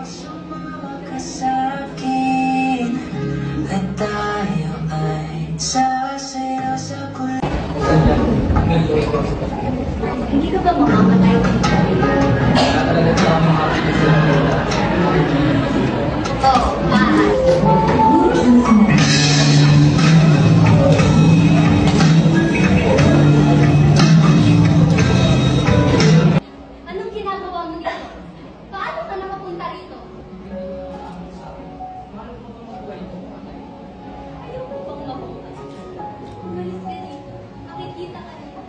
Sumama ka sa'kin at tayo ay sasayaw sa kulit. Hindi ka ba makamatay? Oo, anong ginagawa mo dito? Paano ka nakapunta rito? Ayaw mo bang mabukas? Umalis ka dito. Nakikita ka nila.